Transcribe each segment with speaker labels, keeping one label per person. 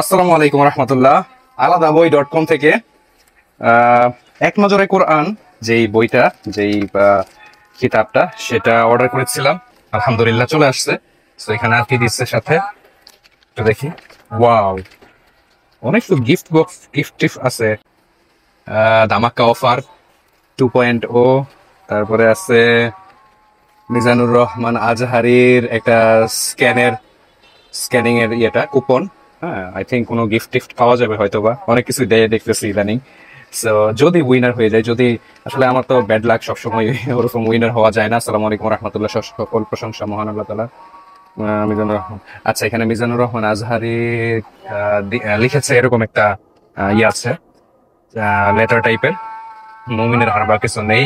Speaker 1: আসসালামু আলাইকুম রহমতুল্লাহ। আলাদা বই .com থেকে এক নজরে কোরআন যেই বইটা যেই কিতাবটা সেটা অর্ডার করেছিলাম, আলহামদুলিল্লাহ চলে আসছে। তো এখানে আর কি দিচ্ছে সাথে একটু দেখি। ওয়াও, অনেক গিফট বক্স গিফট টিফট আছে। ধামাকা অফার 2.0, তারপরে আছে মিজানুর রহমান আজহারির একটা স্ক্যানিং এর ইয়েটা কুপন। হ্যাঁ, আই থিঙ্ক কোনো গিফট টিফট পাওয়া যাবে হয়তো বা অনেক কিছু দেয় দেখতেছি ইদানিং। সো যদি উইনার হয়ে যায়, যদি আসলে আমার তো ব্যাড লাক, সবসময় ওরকম উইনার হওয়া যায় না। আসসালামু আলাইকুম রহমতুল্লাহ, সকল প্রশংসা মহান আল্লাহ তাআলা। মিজানুর রহমান, আচ্ছা এখানে মিজানুর রহমান আজহারি লিখেছে এরকম একটা ইয়ে আছে, লেটার টাইপের। মুমিনের হারবার কিছু নেই।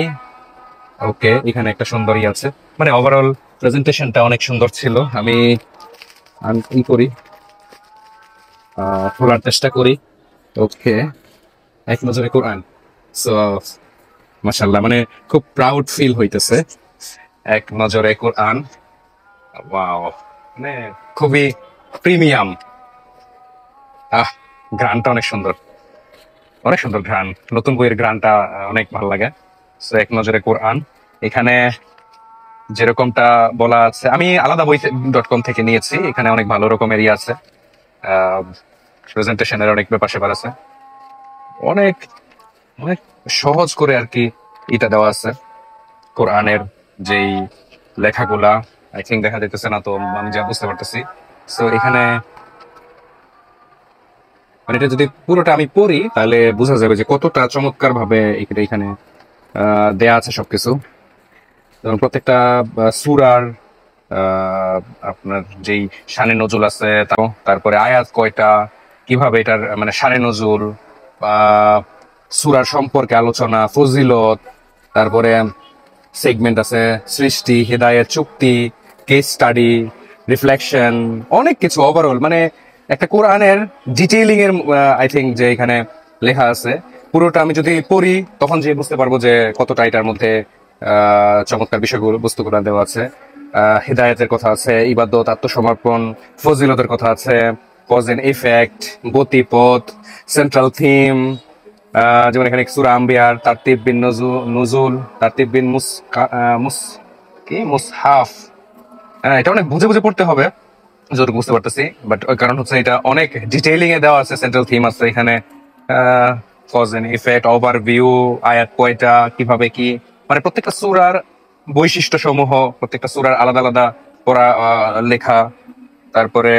Speaker 1: ওকে, এখানে একটা সুন্দর ইয়ে আছে, মানে ওভারঅল প্রেজেন্টেশনটা অনেক সুন্দর ছিল। আমি ই করি, খোলার চেষ্টা করি। ওকে, এক নজরে কোরআন। সো মাশাআল্লাহ, মানে খুব প্রাউড ফিল হইতেছে। এক নজরে কোরআন, ওয়াও, মানে খুবই প্রিমিয়াম। ঘ্রাণটা অনেক সুন্দর, অনেক সুন্দর ঘ্রাণ। নতুন বইয়ের ঘ্রাণটা অনেক ভালো লাগে। সো এক নজরে কোরআন, এখানে যেরকমটা বলা আছে, আমি আলাদা বই .com থেকে নিয়েছি। এখানে অনেক ভালো রকমের ইয়ে আছে, প্রেজেন্টেশনের অনেক ব্যাপার স্যাপার আছে। অনেক অনেক সহজ করে আর কি এটা দেওয়া আছে কোরআনের যেই লেখাগুলা। আই থিঙ্ক দেখা যাইতেছে না, তো আমি যা বুঝতে পারতেছি। সো এখানে মানে এটা যদি পুরোটা আমি পড়ি তাহলে বোঝা যাবে যে কতটা চমৎকার ভাবে এখানে দেয়া আছে সবকিছু। যেমন প্রত্যেকটা সূরার আপনার যেই শানে নজুল আছে, তারপরে আয়াত কয়টা, কিভাবে এটার মানে শানে নজুল, সূরার সম্পর্কে আলোচনা, ফজিলত, তারপরে সেগমেন্ট আছে, সৃষ্টি, হিদায়াত, চুক্তি, কেস স্টাডি, রিফ্লেকশন, অনেক কিছু। ওভারঅল মানে একটা কোরআনের ডিটেইলিং এর আই থিঙ্ক যে এখানে লেখা আছে। পুরোটা আমি যদি পড়ি তখন যে বুঝতে পারবো যে কতটা এটার মধ্যে চমৎকার বিষয়গুলো, বস্তুগুলো দেওয়া আছে। হিদায়াতের কথা আছে, ইবাদত, আত্মসমর্পণ, ফজিলতের কথা আছে, কজ এন্ড ইফেক্ট, গতিপথ, সেন্ট্রাল থিম। যেমন এখানে সূরা আম্বিয়ার তারতিব বিন নুজুল, তারতিব বিন মুসহাফ। এটা অনেক বুঝে বুঝে পড়তে হবে যতটুকু বুঝতে পারতেছি, বাট ওই কারণ হচ্ছে এটা অনেক ডিটেইলিং এ দেওয়া আছে। সেন্ট্রাল থিম আছে এখানে, কজ এন্ড ইফেক্ট, ওভারভিউ, আয়াত কয়টা, কিভাবে কি, মানে প্রত্যেকটা সূরার বৈশিষ্ট্য সমূহ, প্রত্যেকটা সূরার আলাদা আলাদা পড়া লেখা। তারপরে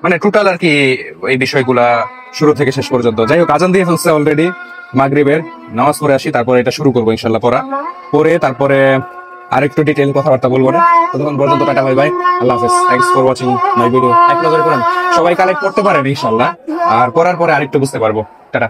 Speaker 1: মানে টোটাল আর কি এই বিষয়গুলা শুরু থেকে শেষ পর্যন্ত। যাই হোক, আজান দিয়ে ফেলছে অলরেডি মাগরিবের। নামাজ পড়ে আসি, তারপরে এটা শুরু করবো ইনশাল্লাহ পড়া। পরে তারপরে আরেকটু ডিটেইল কথাবার্তা বলবো না। ততক্ষণ পর্যন্ত টাটা, বাই বাই, আল্লাহ হাফেজ। Thanks for watching my video. এক নজরে কোরআন সবাই কালেক্ট করতে পারেন ইনশাল্লাহ, আর পড়ার পরে আরেকটু বুঝতে পারবো। টাটা।